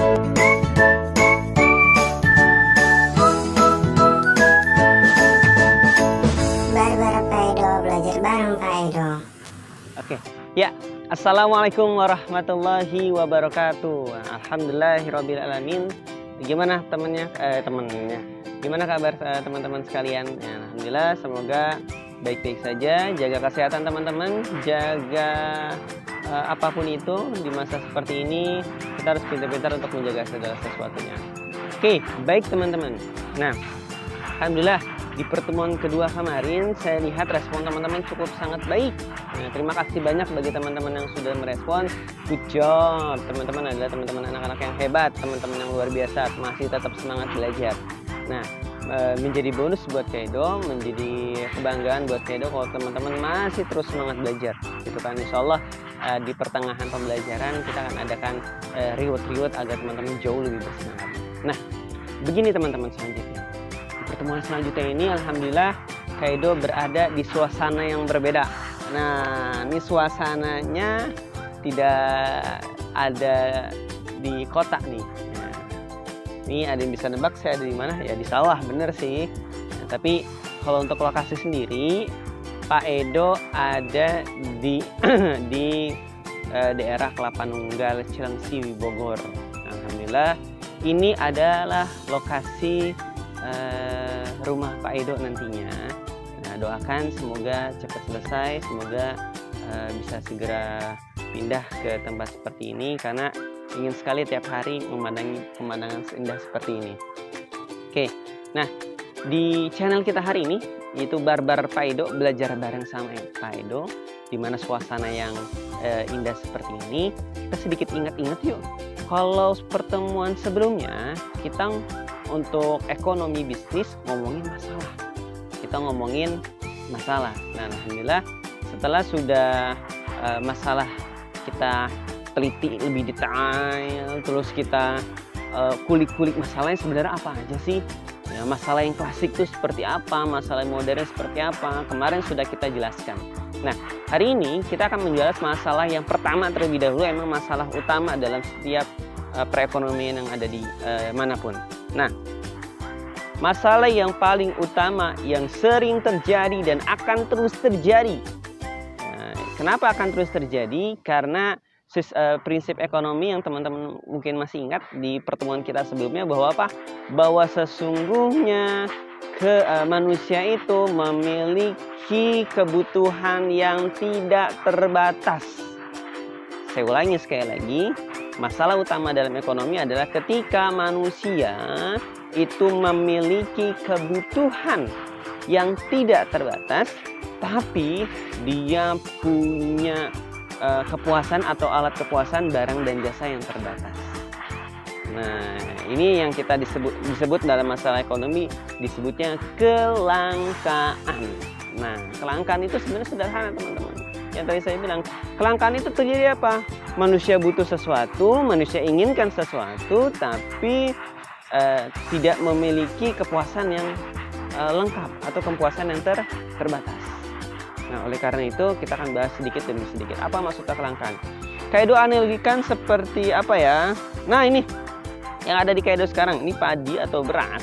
Barbar Pak Edo, belajar bareng Pak Edo. Oke, ya. Assalamualaikum warahmatullahi wabarakatuh. Alhamdulillahirobbilalamin. Gimana temennya? Gimana kabar teman-teman sekalian? Ya, alhamdulillah, semoga baik-baik saja. Jaga kesehatan teman-teman, jaga apapun itu di masa seperti ini. Kita harus pintar-pintar untuk menjaga segala sesuatunya. Oke, baik teman-teman. Nah, alhamdulillah di pertemuan kedua kemarin saya lihat respon teman-teman cukup sangat baik. Nah, terima kasih banyak bagi teman-teman yang sudah merespon. Good job, teman-teman adalah teman-teman anak-anak yang hebat, teman-teman yang luar biasa, masih tetap semangat belajar. Nah, menjadi bonus buat Kaido, menjadi kebanggaan buat Kaido kalau teman-teman masih terus semangat belajar. Gitu kan, insya Allah di pertengahan pembelajaran kita akan adakan reward agar teman-teman jauh lebih bersemangat. Nah, begini teman-teman selanjutnya. Di pertemuan selanjutnya ini alhamdulillah Kaido berada di suasana yang berbeda. Nah, ini suasananya tidak ada di kota nih. Nah, ini ada yang bisa nebak saya ada di mana? Ya di sawah, bener sih. Nah, tapi kalau untuk lokasi sendiri, Pak Edo ada di daerah Kelapa Nunggal, Cilengsi, Bogor. Alhamdulillah, ini adalah lokasi rumah Pak Edo nantinya. Nah, doakan semoga cepat selesai, semoga bisa segera pindah ke tempat seperti ini karena ingin sekali tiap hari memandangi pemandangan seindah seperti ini. Oke, nah di channel kita hari ini yaitu Barbar Pak Edo, belajar bareng sama Pak Edo, di mana suasana yang indah seperti ini. Kita sedikit ingat-ingat yuk. Kalau pertemuan sebelumnya kita untuk ekonomi bisnis ngomongin masalah. Kita ngomongin masalah. Nah, alhamdulillah setelah sudah masalah kita teliti lebih detail, terus kita kulik-kulik masalahnya sebenarnya apa aja sih? Ya, masalah yang klasik itu seperti apa, masalah yang modern seperti apa, kemarin sudah kita jelaskan. Nah, hari ini kita akan menjelaskan masalah yang pertama terlebih dahulu, emang masalah utama dalam setiap perekonomian yang ada di manapun. Nah, masalah yang paling utama yang sering terjadi dan akan terus terjadi. Nah, kenapa akan terus terjadi? Karena prinsip ekonomi yang teman-teman mungkin masih ingat di pertemuan kita sebelumnya bahwa apa? Bahwa sesungguhnya manusia itu memiliki kebutuhan yang tidak terbatas. Saya ulangi sekali lagi, masalah utama dalam ekonomi adalah ketika manusia itu memiliki kebutuhan yang tidak terbatas, tapi dia punya kepuasan atau alat kepuasan barang dan jasa yang terbatas. Nah, ini yang kita disebut dalam masalah ekonomi disebutnya kelangkaan. Nah, kelangkaan itu sebenarnya sederhana teman-teman. Yang tadi saya bilang, kelangkaan itu terjadi apa? Manusia butuh sesuatu, manusia inginkan sesuatu, tapi tidak memiliki kepuasan yang lengkap atau kepuasan yang terbatas. Nah, oleh karena itu kita akan bahas sedikit demi sedikit. Apa maksudnya kelangkaan? Kaido analogikan seperti apa ya? Nah, ini yang ada di Kaido sekarang, ini padi atau beras.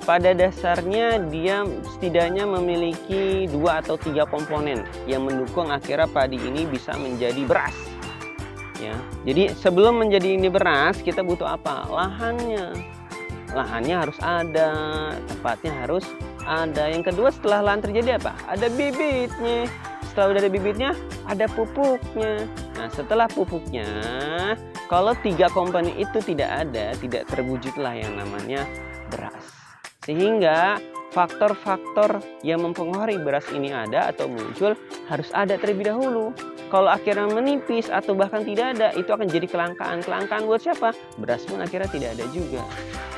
Pada dasarnya dia setidaknya memiliki 2 atau 3 komponen yang mendukung akhirnya padi ini bisa menjadi beras. Ya, jadi sebelum menjadi ini beras, kita butuh apa? Lahannya. Lahannya harus ada, tempatnya harus ada. Yang kedua, setelah lahan terjadi apa? Ada bibitnya. Setelah udah ada bibitnya, ada pupuknya. Nah, setelah pupuknya, kalau 3 komponen itu tidak ada, tidak terwujudlah yang namanya beras. Sehingga faktor-faktor yang mempengaruhi beras ini ada atau muncul harus ada terlebih dahulu. Kalau akhirnya menipis atau bahkan tidak ada, itu akan jadi kelangkaan. Kelangkaan buat siapa? Beras pun akhirnya tidak ada juga.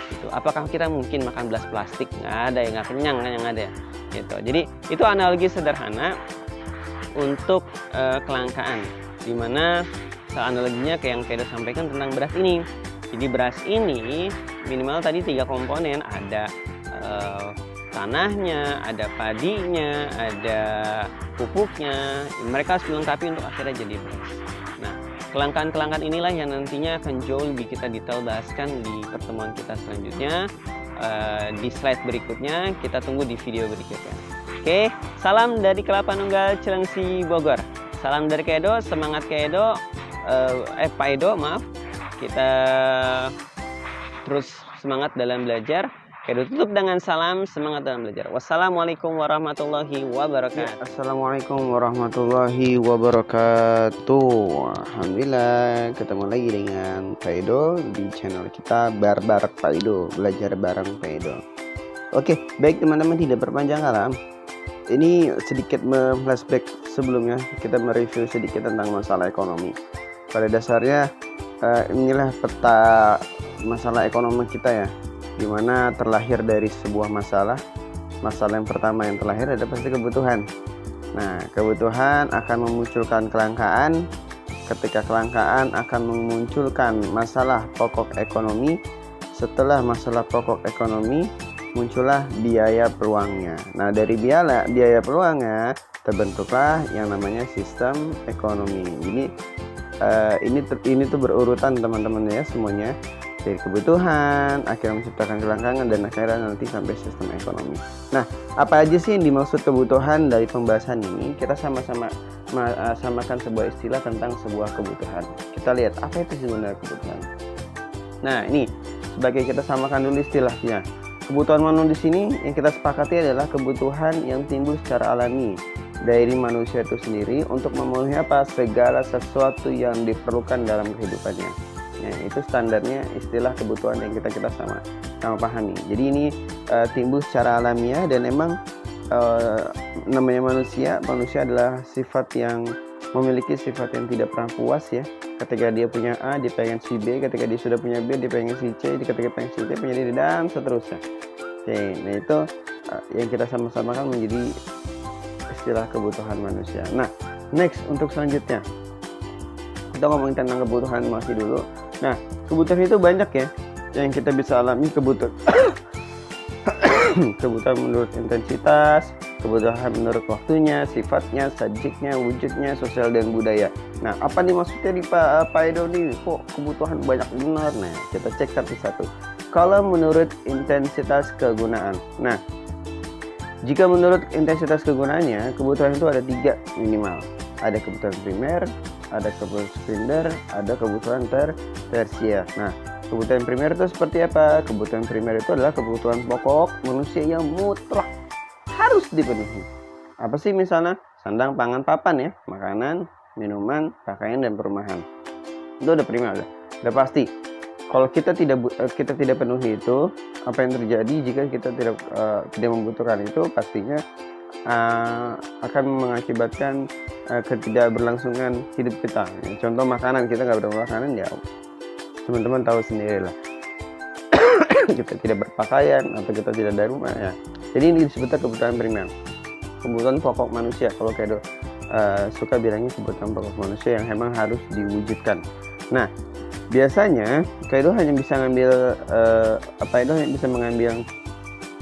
Gitu. Apakah kita mungkin makan beras plastik? Nggak ada, ya nggak kenyang kan yang ada. Gitu. Jadi itu analogi sederhana untuk kelangkaan. Dimana analoginya kayak yang Kaido sampaikan tentang beras ini. Jadi beras ini minimal tadi 3 komponen, ada tanahnya, ada padinya, ada pupuknya. Mereka harus dilengkapi untuk akhirnya jadi beras. Nah, kelangkaan-kelangkaan inilah yang nantinya akan jauh lebih kita detail bahaskan di pertemuan kita selanjutnya. Di slide berikutnya, kita tunggu di video berikutnya. Oke, salam dari Kelapa Nunggal Cilengsi Bogor. Salam dari Kak Edo, semangat Kak Edo, Pak Edo, maaf. Kita terus semangat dalam belajar. Kak Edo tutup dengan salam semangat dalam belajar. Wassalamualaikum warahmatullahi wabarakatuh. Assalamualaikum warahmatullahi wabarakatuh. Alhamdulillah ketemu lagi dengan Pak Edo di channel kita Barbar Pak Edo, belajar bareng Pak Edo. Oke, baik teman-teman, tidak berpanjang kala. Ini sedikit flashback sebelumnya, kita mereview sedikit tentang masalah ekonomi. Pada dasarnya inilah peta masalah ekonomi kita ya, dimana terlahir dari sebuah masalah. Masalah yang pertama yang terlahir adalah pasti kebutuhan. Nah, kebutuhan akan memunculkan kelangkaan. Ketika kelangkaan akan memunculkan masalah pokok ekonomi. Setelah masalah pokok ekonomi, muncullah biaya peluangnya. Nah, dari biaya peluangnya terbentuklah yang namanya sistem ekonomi. Jadi ini tuh berurutan teman-teman ya, semuanya dari kebutuhan akhirnya menciptakan kelangkaan dan akhirnya nanti sampai sistem ekonomi. Nah, apa aja sih yang dimaksud kebutuhan dari pembahasan ini? Kita sama-sama samakan sebuah istilah tentang sebuah kebutuhan. Kita lihat apa itu sebenarnya kebutuhan. Nah, ini sebagai kita samakan dulu istilahnya. Kebutuhan manusia di sini yang kita sepakati adalah kebutuhan yang timbul secara alami dari manusia itu sendiri untuk memenuhi apa? Segala sesuatu yang diperlukan dalam kehidupannya. Nah, itu standarnya istilah kebutuhan yang kita sama pahami. Jadi ini timbul secara alamiah dan emang namanya manusia adalah sifat yang memiliki sifat yang tidak pernah puas ya. Ketika dia punya A, dia pengen si B. Ketika dia sudah punya B, dia pengen si C. Ketika pengen si D, punya D, dan seterusnya. Oke, nah itu yang kita sama-sama kan menjadi istilah kebutuhan manusia. Nah, next untuk selanjutnya kita ngomongin tentang kebutuhan masih dulu. Nah, kebutuhan itu banyak ya yang kita bisa alami. Kebutuhan menurut intensitas, kebutuhan menurut waktunya, sifatnya, subjeknya, wujudnya, sosial dan budaya. Nah, apa nih maksudnya di Pak Edo nih? Kok kebutuhan banyak benar? Nah, kita cek satu-satu. Kalau menurut intensitas kegunaan. Nah, jika menurut intensitas kegunaannya, kebutuhan itu ada 3 minimal. Ada kebutuhan primer, ada kebutuhan sekunder, ada kebutuhan tersier. Nah, kebutuhan primer itu seperti apa? Kebutuhan primer itu adalah kebutuhan pokok manusia yang mutlak harus dipenuhi. Apa sih misalnya? Sandang, pangan, papan ya, makanan, minuman, pakaian dan perumahan. Itu udah primer, udah pasti. Kalau kita tidak penuhi itu, apa yang terjadi jika kita tidak membutuhkan itu? Pastinya akan mengakibatkan ketidakberlangsungan hidup kita. Contoh makanan, kita nggak bermakanan ya, teman-teman tahu sendiri lah. Kita tidak berpakaian atau kita tidak ada rumah ya. Jadi ini disebutnya kebutuhan primer, kebutuhan pokok manusia. Kalau Kak Edo suka bilangnya kebutuhan pokok manusia yang memang harus diwujudkan. Nah, biasanya Kak Edo hanya bisa mengambil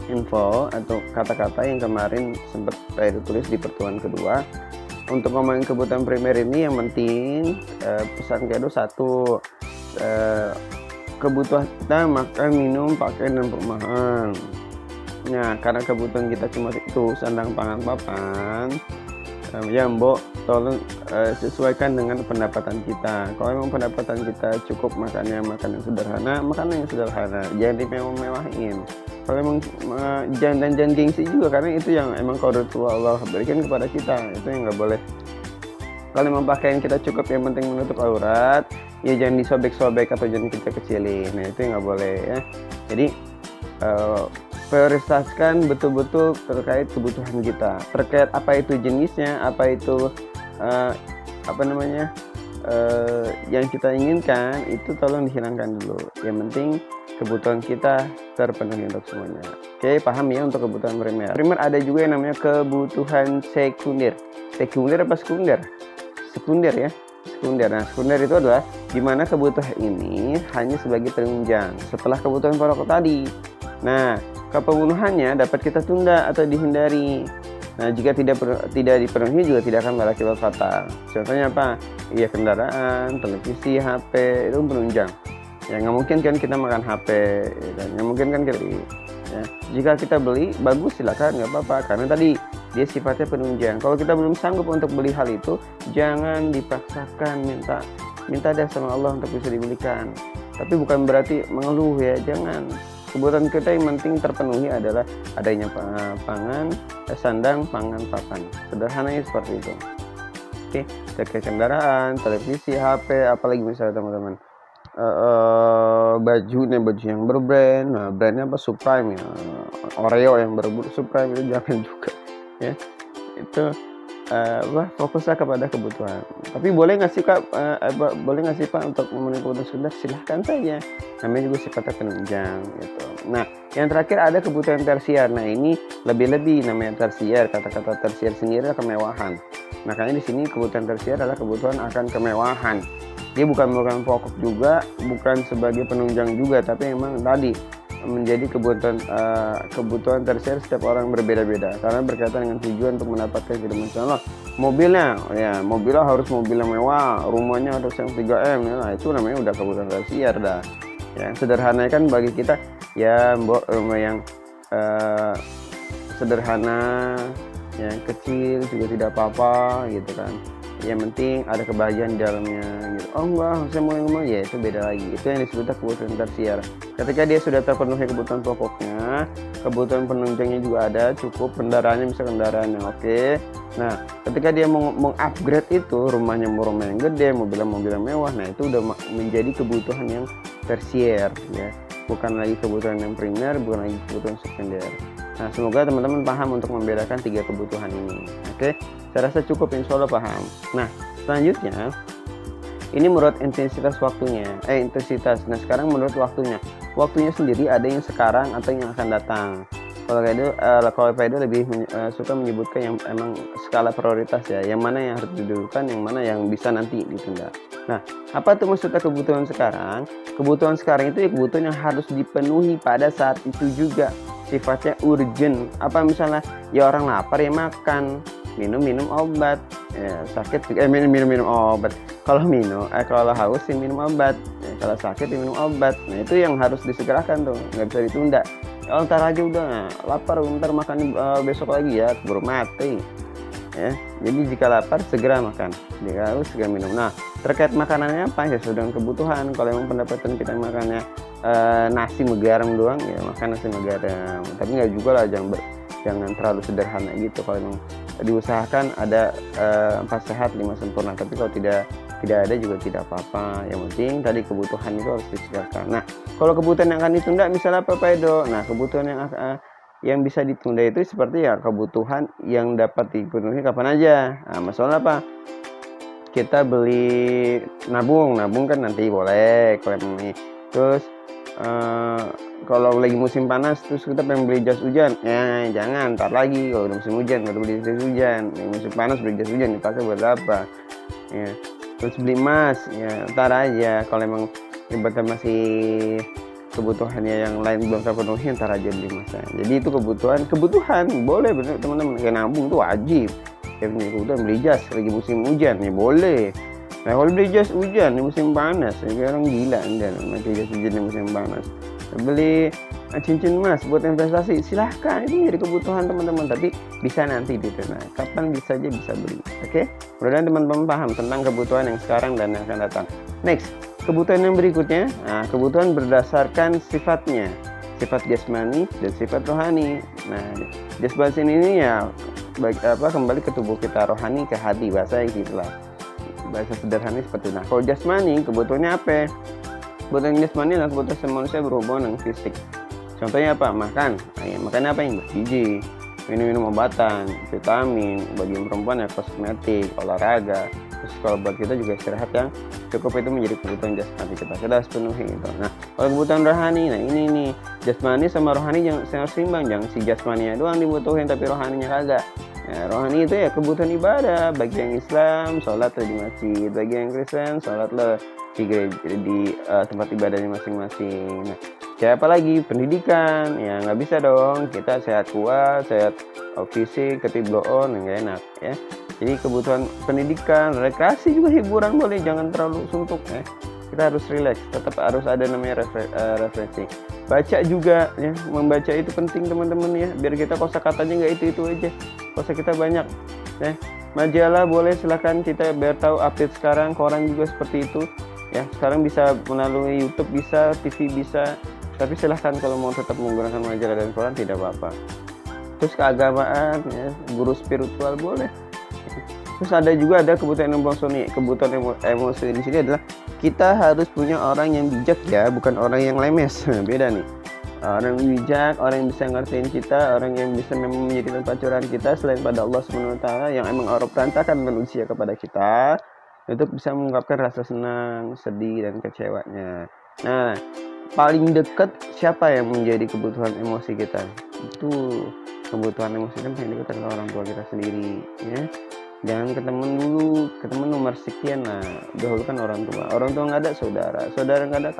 info atau kata-kata yang kemarin sempat Kak Edo tulis di pertemuan kedua. Untuk ngomongin kebutuhan primer ini yang penting pesan Kak Edo satu, kebutuhan kita makan, minum, pakaian dan perumahan. Nah, karena kebutuhan kita cuma itu sandang, pangan, papan, ya Mbok, tolong sesuaikan dengan pendapatan kita. Kalau memang pendapatan kita cukup makan yang sederhana, makan yang sederhana, jangan dimewah-mewahin. Kalau memang jangan gengsi juga, karena itu yang emang qadratullah Allah berikan kepada kita, itu yang nggak boleh. Kalau memang pakaian kita cukup, yang penting menutup aurat, ya jangan disobek-sobek atau jangan kecilin. Nah, itu yang nggak boleh ya. Jadi prioritaskan betul-betul terkait kebutuhan kita, terkait apa itu jenisnya, apa itu yang kita inginkan, itu tolong dihilangkan dulu. Yang penting kebutuhan kita terpenuhi untuk semuanya. Oke, paham ya untuk kebutuhan primer. Primer ada juga yang namanya kebutuhan sekunder. Sekunder apa sekunder? Sekunder ya. Sekunder. Nah, sekunder itu adalah dimana kebutuhan ini hanya sebagai penunjang setelah kebutuhan pokok tadi. Nah, kepemenuhannya dapat kita tunda atau dihindari. Nah, jika tidak dipenuhi juga tidak akan berakibat fatal. Contohnya apa? Ya kendaraan, televisi, HP itu penunjang. Ya nggak mungkin kan kita makan HP, ya kan? Nggak mungkin kan kita. Ya. Jika kita beli, bagus silakan, nggak apa-apa. Karena tadi dia sifatnya penunjang. Kalau kita belum sanggup untuk beli hal itu, jangan dipaksakan, minta deh sama Allah untuk bisa dibelikan. Tapi bukan berarti mengeluh ya, jangan. Kebutuhan kita yang penting terpenuhi adalah adanya pangan, sandang, pangan, papan. Sederhananya seperti itu. Oke, terkait kendaraan, televisi, HP, apalagi misalnya teman-teman. Baju yang berbrand, nah brandnya apa, Supreme ya, Oreo yang Supreme itu jangan juga ya. Itu fokuslah kepada kebutuhan. Tapi boleh nggak sih Kak, boleh nggak sih Pak untuk memenuhi kebutuhan sekedar, silahkan saja, namanya juga sifatnya penunjang gitu. Nah, yang terakhir ada kebutuhan tersier. Nah, ini lebih-lebih namanya tersier. Kata-kata tersier sendiri adalah kemewahan. Makanya di sini kebutuhan tersier adalah kebutuhan akan kemewahan. Dia bukan merupakan pokok juga, bukan sebagai penunjang juga, tapi memang tadi menjadi kebutuhan tersier setiap orang berbeda-beda karena berkaitan dengan tujuan untuk mendapatkan kehidupan. Contoh mobilnya, ya mobilnya harus mobil yang mewah, rumahnya harus yang 3M, ya, nah itu namanya udah kebutuhan tersier dah. Ya sederhana kan bagi kita ya rumah yang sederhana, yang kecil juga tidak apa-apa gitu kan. Yang penting ada kebahagiaan di dalamnya gitu. Oh enggak, saya mau yang mau, ya itu beda lagi. Itu yang disebut kebutuhan tersier. Ketika dia sudah terpenuhi kebutuhan pokoknya, kebutuhan penunjangnya juga ada, cukup kendaraannya bisa kendaraan yang oke. Nah, ketika dia mau mengupgrade itu, rumah yang gede, mobil yang mewah, nah itu udah menjadi kebutuhan yang tersier ya. Bukan lagi kebutuhan yang primer, bukan lagi kebutuhan sekunder. Nah, semoga teman-teman paham untuk membedakan 3 kebutuhan ini. Oke, saya rasa cukup, insya Allah paham. Nah, selanjutnya ini menurut intensitas waktunya. Nah, sekarang menurut waktunya. Waktunya sendiri ada yang sekarang atau yang akan datang. Kalau Pak Edo lebih suka menyebutkan yang emang skala prioritas ya. Yang mana yang harus didulukan, yang mana yang bisa nanti ditunda. Nah, apa tuh maksudnya kebutuhan sekarang? Kebutuhan sekarang itu ya kebutuhan yang harus dipenuhi pada saat itu juga. Sifatnya urgent. Apa misalnya ya orang lapar ya makan, minum obat, ya, sakit minum obat. Kalau haus ya minum obat, ya, kalau sakit ya minum obat. Nah itu yang harus disegerakan tuh, nggak bisa ditunda. Kalau ntar aja udah lapar, ntar makan besok lagi ya, keburu mati. Ya, jadi jika lapar segera makan, jika haus segera minum. Nah terkait makanannya apa ya, sesuai dengan kebutuhan. Kalau memang pendapatan kita makannya nasi garam doang ya makan nasi garam. Tapi nggak juga lah, jangan terlalu sederhana gitu. Kalau memang diusahakan ada 4 sehat 5 sempurna. Tapi kalau tidak ada juga tidak apa-apa. Yang penting tadi kebutuhan itu harus disediakan. Nah kalau kebutuhan yang akan ditunda misalnya apa Pak Edo? Nah kebutuhan yang bisa ditunda itu seperti ya kebutuhan yang dapat dipenuhi kapan aja. Nah, masalah apa? Kita beli nabung kan nanti boleh kalau ini. Terus kalau lagi musim panas terus kita pengen beli jas hujan, ya jangan, ntar lagi kalau udah musim hujan baru beli jas hujan. Yang musim panas beli jas hujan dipakai buat apa? Ya. Terus beli emas, ya ntar aja. Kalau emang ibaratnya masih kebutuhannya yang lain belum terpenuhi, ntar aja beli emasnya. Jadi itu kebutuhan boleh bener teman-teman. Kayak nabung itu wajib. Ya kebutuhan beli jas lagi musim hujan ya boleh. Nah kalau beli jas hujan di musim panas, ya orang gila enggak pakai jas hujan di musim panas. Beli cincin emas buat investasi, silahkan, itu jadi kebutuhan teman-teman. Tapi bisa nanti ditunda. Kapan bisa aja bisa beli. Oke? Mudah-mudahan teman-teman paham tentang kebutuhan yang sekarang dan yang akan datang. Next, kebutuhan yang berikutnya. Nah, kebutuhan berdasarkan sifatnya, sifat jasmani dan sifat rohani. Nah, jasmani ini ya kembali ke tubuh kita, rohani ke hati, bahasa gitulah. Bahasa sederhana seperti itu. Nah, kalau jasmani kebutuhannya apa? Kebutuhan jasmani adalah kebutuhan manusia berhubungan dengan fisik. Contohnya apa? Makan. Nah, ya, makan apa yang bergizi, minum obatan, vitamin, bagi perempuan ya kosmetik, olahraga. Terus kalau buat kita juga istirahat yang cukup, itu menjadi kebutuhan jasmani kita harus penuhi itu. Nah, kalau kebutuhan rohani, nah ini nih jasmani sama rohani yang harus seimbang. Jangan si jasmaninya doang dibutuhin tapi rohaninya kagak. Nah, rohani itu ya kebutuhan ibadah. Bagi yang Islam, sholatlah di masjid. Bagi yang Kristen, sholatlah di tempat ibadahnya masing-masing. Nah, Siapa lagi? Pendidikan. Ya nggak bisa dong, kita sehat kuat, sehat fisik, tapi blow on, nggak enak ya. Jadi kebutuhan pendidikan, rekreasi juga, hiburan boleh, jangan terlalu suntuk ya. Kita harus relax, tetap harus ada namanya refreshing. Baca juga ya, membaca itu penting teman-teman ya, biar kita kosakatanya nggak itu aja, kosa kita banyak ya. Majalah boleh, silahkan, kita biar tahu update sekarang. Koran juga seperti itu ya, sekarang bisa melalui YouTube, bisa TV, bisa, tapi silahkan kalau mau tetap menggunakan majalah dan koran tidak apa-apa. Terus keagamaan ya, guru spiritual boleh. Terus ada kebutuhan emosi nih. Kebutuhan emosi di sini adalah kita harus punya orang yang bijak ya, bukan orang yang lemes. Beda nih. Orang bijak, orang yang bisa ngertiin kita, orang yang bisa memang menjadikan pacuran kita selain pada Allah SWT, yang emang Allah perantahkan manusia kepada kita untuk bisa mengungkapkan rasa senang, sedih, dan kecewanya. Nah, paling dekat siapa yang menjadi kebutuhan emosi kita? Itu kebutuhan emosi kan paling dekat adalah orang tua kita sendiri ya. Jangan ke temen dulu, ke temen nomor sekian. Nah, dahulukan orang tua. Orang tua nggak ada, saudara nggak ada,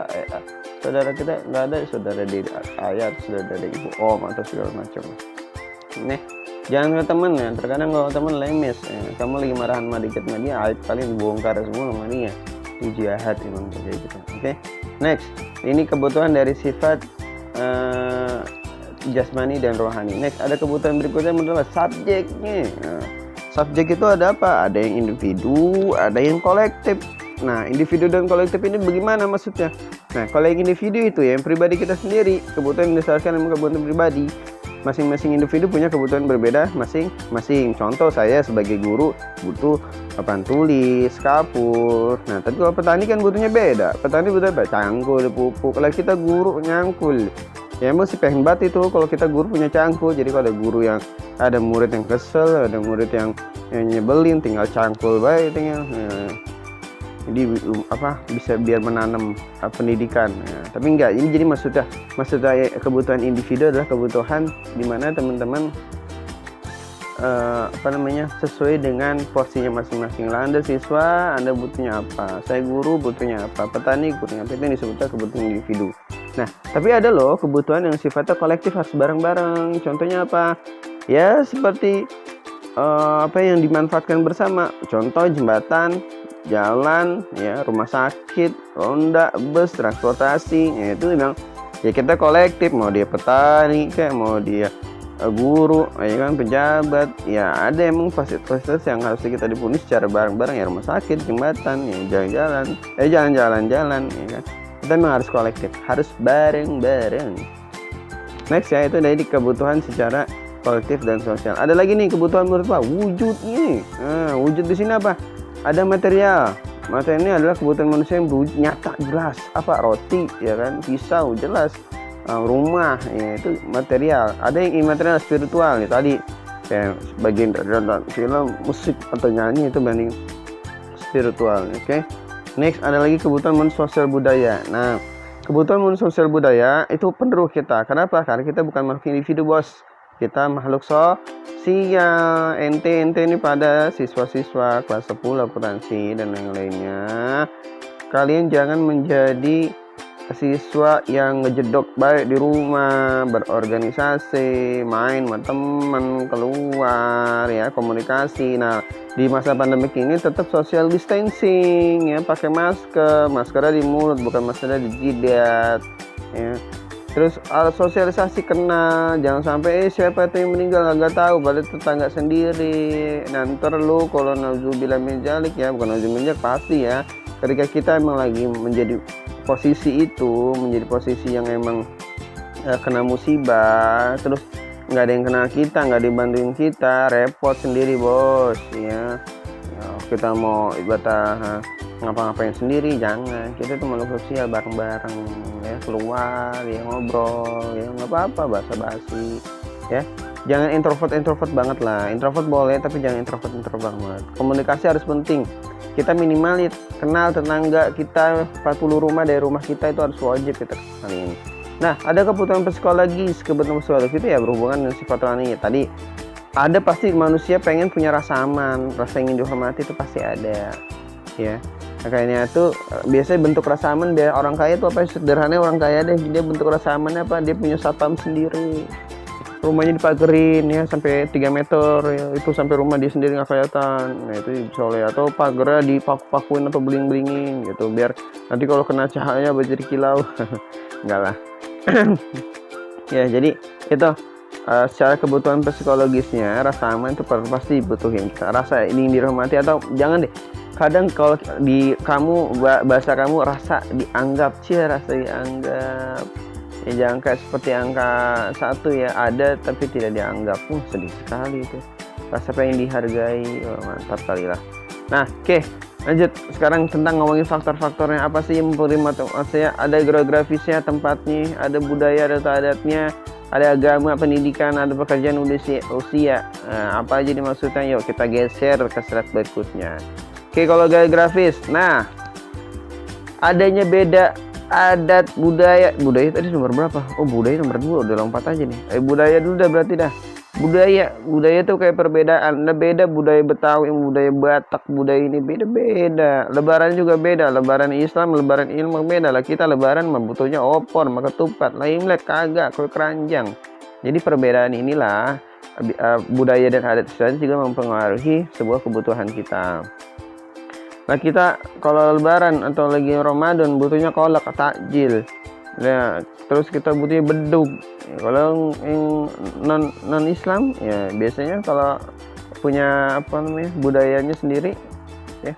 saudara kita nggak ada, saudara dari ayah, saudara dari ibu, om, atau segala macam. Nih, jangan ke temen ya. Terkadang kalau temen lemes ya, kamu lagi marahan sama dikit sama dia, aib kalian bongkar semua sama dia. Itu jahat emang kayak gitu. Oke, next, ini kebutuhan dari sifat jasmani dan rohani. Next, ada kebutuhan berikutnya adalah subjeknya. Nah, subjek itu ada apa? Ada yang individu, ada yang kolektif. Nah, individu dan kolektif ini bagaimana maksudnya? Nah, kalau yang individu itu ya, yang pribadi kita sendiri, kebutuhan berdasarkan kebutuhan pribadi. Masing-masing individu punya kebutuhan berbeda masing-masing. Contoh, saya sebagai guru butuh papan tulis, kapur. Nah, tapi kalau petani kan butuhnya beda. Petani butuh apa? Cangkul, pupuk. Kalau kita guru, nyangkul. Ya emang sih pengen banget itu kalau kita guru punya cangkul. Jadi kalau ada guru yang ada murid yang kesel, ada murid yang nyebelin, tinggal cangkul baik tinggal. Nah, jadi bisa biar menanam pendidikan. Nah, tapi enggak, ini jadi maksudnya kebutuhan individu adalah kebutuhan di mana teman-teman sesuai dengan porsinya masing-masing. Lah Anda siswa, Anda butuhnya apa? Saya guru butuhnya apa? Petani butuhnya apa? Itu yang disebutnya kebutuhan individu. Nah, tapi ada loh kebutuhan yang sifatnya kolektif, harus bareng-bareng. Contohnya apa? Ya seperti yang dimanfaatkan bersama. Contoh jembatan, jalan, ya rumah sakit, ronda, bus, transportasi. Ya, itu memang ya kita kolektif. Mau dia petani, kayak mau dia guru, ya kan, pejabat. Ya ada emang fasilitas yang harus kita dipenuhi secara bareng-bareng. Ya rumah sakit, jembatan, ya jalan-jalan, ya kan. Kita memang harus kolektif, harus bareng-bareng. Next ya, itu dari kebutuhan secara kolektif dan sosial. Ada lagi nih kebutuhan menurut Pak, wujud nih. Nah, wujud di sini apa? Ada material. Material ini adalah kebutuhan manusia yang berwujud nyata, jelas. Apa? Roti, ya kan? Pisau, jelas. Rumah, ya, itu material. Ada yang imaterial, spiritual nih tadi. Kayak bagian dari film, musik atau nyanyi itu banding spiritual, oke? Next, ada lagi kebutuhan sosial budaya. Nah, kebutuhan sosial budaya itu penerus kita. Kenapa? Karena kita bukan makhluk individu, bos. Kita makhluk sosial. Ente ini pada siswa-siswa kelas 10 akuntansi dan yang lainnya. Kalian jangan menjadi siswa yang ngejedok baik di rumah, berorganisasi, main sama teman, keluar ya, komunikasi. Nah, di masa pandemi ini tetap social distancing ya, pakai maskernya di mulut, bukan maskernya di jidat ya. Terus sosialisasi kenal, jangan sampai siapa itu yang meninggal nggak tahu, padahal tetangga sendiri. Nah, ntar lu kalau nauzubillah min dzalik ya, bukan nauzubillah pasti ya, ketika kita emang lagi menjadi posisi itu, menjadi posisi yang emang kena musibah, terus nggak ada yang kenal kita, nggak dibantuin kita, repot sendiri bos ya. Kita mau ibadah ngapa-ngapain sendiri, jangan. Kita tuh makhluk sosial, bareng-bareng ya, keluar ya, ngobrol ya, nggak apa-apa, basa-basi ya. Jangan introvert banget lah. Introvert boleh, tapi jangan introvert banget. Komunikasi harus penting. Kita minimal kenal tetangga kita 40 rumah dari rumah kita, itu harus wajib kita kenalin. Nah, ada kebutuhan psikologis. Kebutuhan psikologis itu ya berhubungan dengan sifat rohani. Tadi ada pasti manusia pengen punya rasa aman, rasa ingin dihormati itu pasti ada. Ya. Kayaknya tuh biasanya bentuk rasa aman biar orang kaya tuh apa sederhana orang kaya deh, dia bentuk rasa amannya apa, dia punya satpam sendiri, rumahnya dipagerin ya sampai 3 meter ya, itu sampai rumah dia sendiri nggak kelihatan. Nah itu soleh, atau pagernya dipaku-pakuin atau beling-belingin gitu biar nanti kalau kena cahaya jadi kilau. Enggak lah. Ya jadi itu secara kebutuhan psikologisnya rasa aman itu pasti dibutuhin kita, rasa ini dirahmati, atau jangan deh, kadang kalau di kamu bahasa kamu rasa dianggap rasa dianggap ya, jangan kayak seperti angka 1 ya, ada tapi tidak dianggap. Sedih sekali itu, rasa pengen dihargai. Mantap kali lah. Nah oke, lanjut sekarang tentang ngomongin faktor-faktornya apa sih yang mempengaruhi. Maksudnya ada geografisnya, tempatnya, ada budaya, ada adatnya, ada agama, pendidikan, ada pekerjaan, usia. Nah, apa aja dimaksudnya? Yuk kita geser ke slide berikutnya. Oke, kalau geografis, nah adanya beda adat, budaya tadi nomor berapa? Oh budaya nomor 2, udah lompat aja nih. Budaya dulu dah berarti dah. Budaya tuh kayak perbedaan. Ada beda budaya Betawi, budaya Batak, budaya ini beda-beda. Lebaran juga beda. Lebaran Islam, lebaran ilmu beda lah. Kita lebaran butuhnya opor, maka ketupat. Lah Imlek kagak, kue keranjang. Jadi perbedaan inilah budaya dan adat istiadat juga mempengaruhi sebuah kebutuhan kita. Nah kita kalau lebaran atau lagi Ramadan butuhnya kolak, takjil. Nah, terus kita butuhnya bedug. Kalau yang non Islam ya biasanya kalau punya apa namanya budayanya sendiri ya,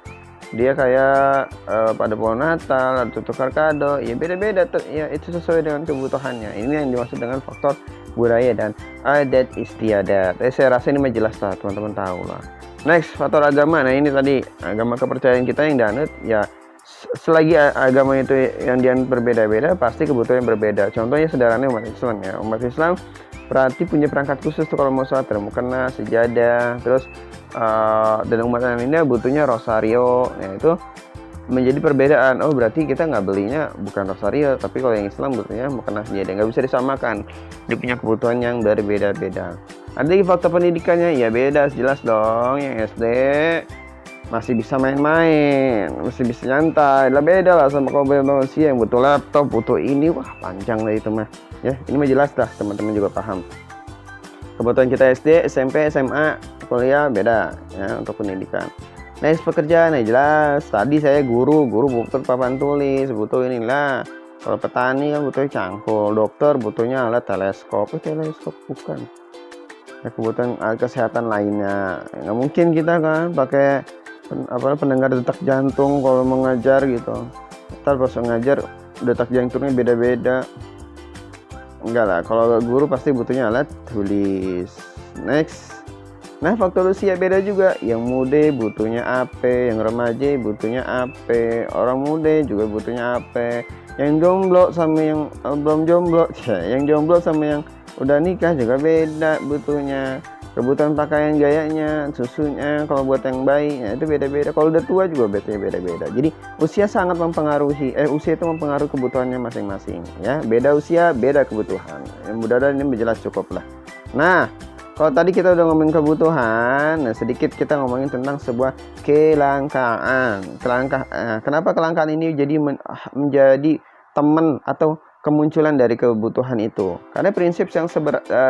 dia kayak pada pohon Natal atau tukar kado ya, beda-beda ya, itu sesuai dengan kebutuhannya. Ini yang dimaksud dengan faktor budaya dan adat istiadat. Saya rasa ini mah jelas lah, teman-teman tahu lah. Next, faktor agama. Nah ini tadi agama kepercayaan kita yang dianut ya. Selagi agama itu yang dianut berbeda-beda, pasti kebutuhan yang berbeda. Contohnya sederhana umat Islam ya. Umat Islam berarti punya perangkat khusus tuh kalau mau sholat, ada mukena, sejadah, terus dan umat lainnya butuhnya rosario. Nah itu menjadi perbedaan. Oh berarti kita nggak belinya bukan rosario, tapi kalau yang Islam butuhnya mukena, sejadah. Nggak bisa disamakan. Dia punya kebutuhan yang berbeda-beda. Ada lagi faktor pendidikannya, ya beda, jelas dong. Yang SD masih bisa main-main, masih bisa nyantai, lah beda lah sama kaum manusia yang butuh laptop, butuh ini, wah panjang lah itu mah ya. Ini mah jelas dah, teman-teman juga paham. Kebutuhan kita SD, SMP, SMA, kuliah beda ya untuk pendidikan. Next, pekerjaan ya jelas, tadi saya guru butuh papan tulis, butuh inilah. Kalau petani kan butuh cangkul, dokter butuhnya alat teleskop bukan ya, kebutuhan alat kesehatan lainnya. Nggak mungkin kita kan pakai pendengar detak jantung kalau mengajar gitu. Ntar pas ngajar detak jantungnya beda-beda. Enggak lah, kalau guru pasti butuhnya alat tulis. Next, nah faktor usia beda juga. Yang muda butuhnya apa, yang remaja butuhnya apa, orang muda juga butuhnya apa, yang jomblo sama yang belum jomblo ya, yang jomblo sama yang udah nikah juga beda butuhnya. Kebutuhan pakaian, gayanya, susunya, kalau buat yang bayi ya itu beda-beda. Kalau udah tua juga beda-beda. Jadi usia sangat mempengaruhi, usia itu mempengaruhi kebutuhannya masing-masing ya. Beda usia, beda kebutuhan. Mudah-mudahan ini jelas cukup lah. Nah, kalau tadi kita udah ngomongin kebutuhan, nah sedikit kita ngomongin tentang sebuah kelangkaan. Kenapa kelangkaan ini menjadi teman atau kemunculan dari kebutuhan itu? Karena prinsip yang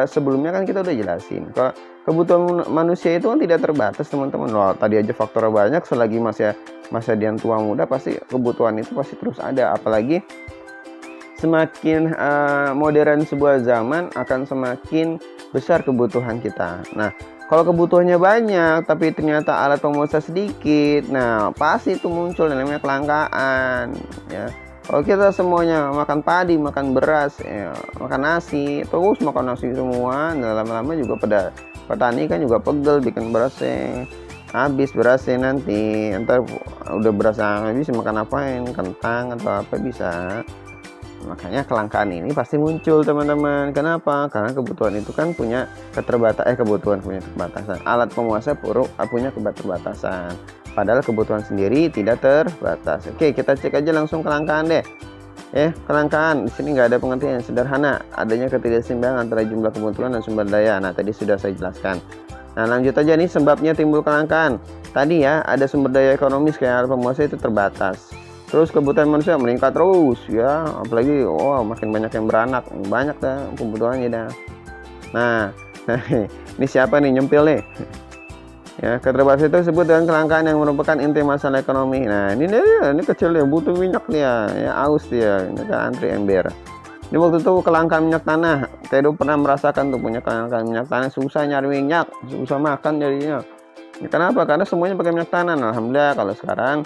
sebelumnya kan kita udah jelasin. Kalau kebutuhan manusia itu kan tidak terbatas, teman-teman. Loh, tadi aja faktornya banyak. Selagi masa dia tua muda, pasti kebutuhan itu pasti terus ada. Apalagi semakin modern sebuah zaman, akan semakin besar kebutuhan kita. Nah, kalau kebutuhannya banyak tapi ternyata alat pemenuhnya sedikit, nah pasti itu muncul yang namanya kelangkaan ya. Kalau kita semuanya makan padi, makan beras, ya, makan nasi, terus makan nasi semua, nah, lama-lama juga petani kan juga pegel bikin berasnya. Habis berasnya nanti, ntar udah berasa habis makan apain, kentang atau apa bisa. Makanya kelangkaan ini pasti muncul, teman-teman. Kenapa? Karena kebutuhan itu kan punya kebutuhan punya keterbatasan. Alat pemuasnya punya keterbatasan. Padahal kebutuhan sendiri tidak terbatas. Oke, kita cek aja langsung kelangkaan deh. Kelangkaan di sini nggak ada pengertian yang sederhana. Adanya ketidakseimbangan antara jumlah kebutuhan dan sumber daya. Nah, tadi sudah saya jelaskan. Nah, lanjut aja nih sebabnya timbul kelangkaan. Tadi ya, ada sumber daya ekonomis kayak alat pemuasa itu terbatas. Terus kebutuhan manusia meningkat terus ya, apalagi makin banyak yang beranak, banyak dah kebutuhannya dah. Nah, ini siapa nih nyempil nih? Ya, keterbatasan itu disebut dengan kelangkaan yang merupakan inti masalah ekonomi. Nah, ini kecil ya, butuh minyak dia, ya aus dia, ini kan antri ember. Ini waktu itu kelangkaan minyak tanah. Kaido pernah merasakan tuh punya kelangkaan minyak tanah, susah nyari minyak, susah makan jadinya. Ya, kenapa? Karena semuanya pakai minyak tanah. Nah, alhamdulillah kalau sekarang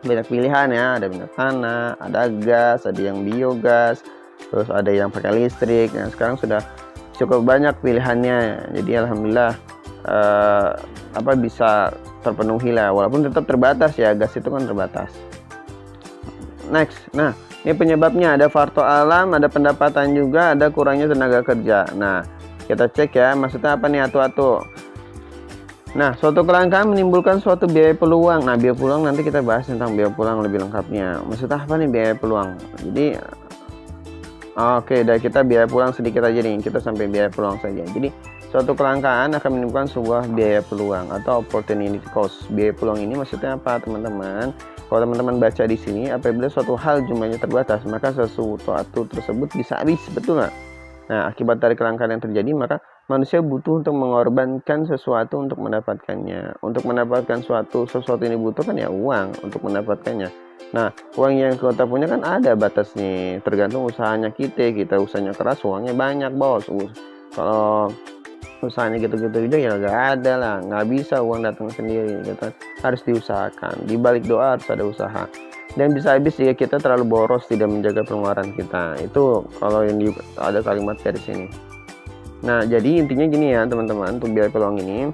banyak pilihan ya, ada minyak tanah, ada gas, ada yang biogas, terus ada yang pakai listrik. Nah, sekarang sudah cukup banyak pilihannya. Jadi alhamdulillah bisa terpenuhi lah, walaupun tetap terbatas ya, gas itu kan terbatas. Next, nah ini penyebabnya ada faktor alam, ada pendapatan juga, ada kurangnya tenaga kerja. Nah kita cek ya, maksudnya apa nih atu-atu. Nah, suatu kelangkaan menimbulkan suatu biaya peluang. Nah, biaya peluang nanti kita bahas tentang biaya peluang lebih lengkapnya. Maksudnya apa nih biaya peluang? Jadi oke, dari kita biaya peluang sedikit aja nih, kita sampai biaya peluang saja. Jadi suatu kelangkaan akan menimbulkan sebuah biaya peluang atau opportunity cost. Biaya peluang ini maksudnya apa, teman-teman? Kalau teman-teman baca di sini, apabila suatu hal jumlahnya terbatas, maka sesuatu tersebut bisa habis, betul nggak? Nah, akibat dari kelangkaan yang terjadi, maka manusia butuh untuk mengorbankan sesuatu untuk mendapatkannya. Untuk mendapatkan sesuatu ini butuh kan ya uang untuk mendapatkannya. Nah, uang yang kita punya kan ada batasnya, tergantung usahanya kita usahanya keras, uangnya banyak bos. Kalau usahanya gitu-gitu juga ya nggak ada lah, nggak bisa uang datang sendiri gitu. Harus diusahakan, di balik doa harus ada usaha. Dan bisa habis jika kita terlalu boros tidak menjaga pengeluaran kita. Itu kalau ada kalimat dari sini. Nah, jadi intinya gini ya teman-teman, untuk biaya peluang ini,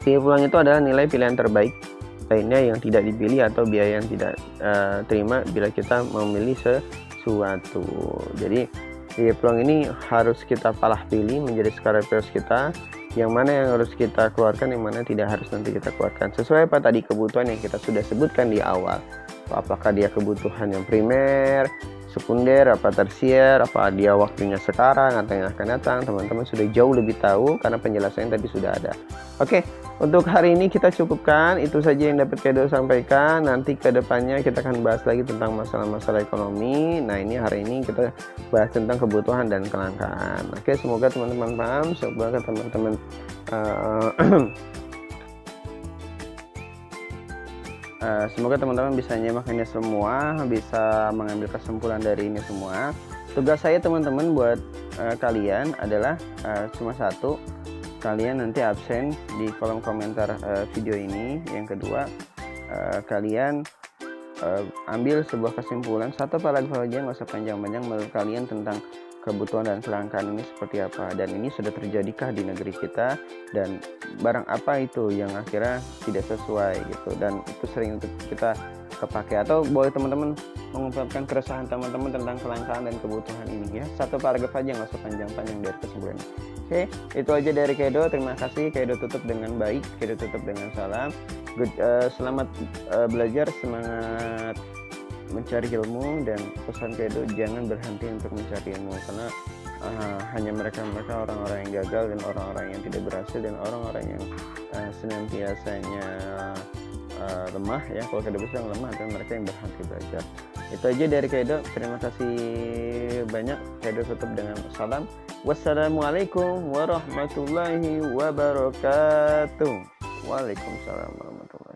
biaya peluang itu adalah nilai pilihan terbaik lainnya yang tidak dipilih atau biaya yang tidak terima bila kita memilih sesuatu. Jadi biaya peluang ini harus kita pilih menjadi skala prioritas kita, yang mana yang harus kita keluarkan, yang mana tidak harus nanti kita keluarkan. Sesuai apa tadi kebutuhan yang kita sudah sebutkan di awal. Apakah dia kebutuhan yang primer, sekunder, apa tersier, apa dia waktunya sekarang atau yang akan datang, teman-teman sudah jauh lebih tahu karena penjelasannya tadi sudah ada. Oke, untuk hari ini kita cukupkan, itu saja yang dapat Kaido sampaikan. Nanti ke depannya kita akan bahas lagi tentang masalah-masalah ekonomi. Nah, ini hari ini kita bahas tentang kebutuhan dan kelangkaan. Oke, semoga teman-teman paham, semoga teman-teman semoga teman-teman bisa nyimaknya semua, bisa mengambil kesimpulan dari ini semua. Tugas saya teman-teman buat kalian adalah cuma satu, kalian nanti absen di kolom komentar video ini. Yang kedua, kalian ambil sebuah kesimpulan, satu paragraf aja, nggak usah panjang-panjang, menurut kalian tentang kebutuhan dan kelangkaan ini seperti apa, dan ini sudah terjadikah di negeri kita, dan barang apa itu yang akhirnya tidak sesuai gitu, dan itu sering untuk kita kepakai. Atau boleh teman-teman mengungkapkan keresahan teman-teman tentang kelangkaan dan kebutuhan ini ya, satu paragraf aja, nggak usah panjang-panjang dari kesimpulan. Oke, itu aja dari Kaido. Terima kasih. Kaido tutup dengan baik, Kaido tutup dengan salam. Selamat belajar, semangat mencari ilmu, dan pesan Kaido jangan berhenti untuk mencari ilmu, karena hanya mereka orang-orang yang gagal, dan orang-orang yang tidak berhasil, dan orang-orang yang senantiasanya lemah ya. Kalau Kaido bisa lemah adalah mereka yang berhenti belajar. Itu aja dari Kaido. Terima kasih banyak. Kaido tutup dengan salam. Wassalamualaikum warahmatullahi wabarakatuh. Waalaikumsalam warahmatullahi wabarakatuh.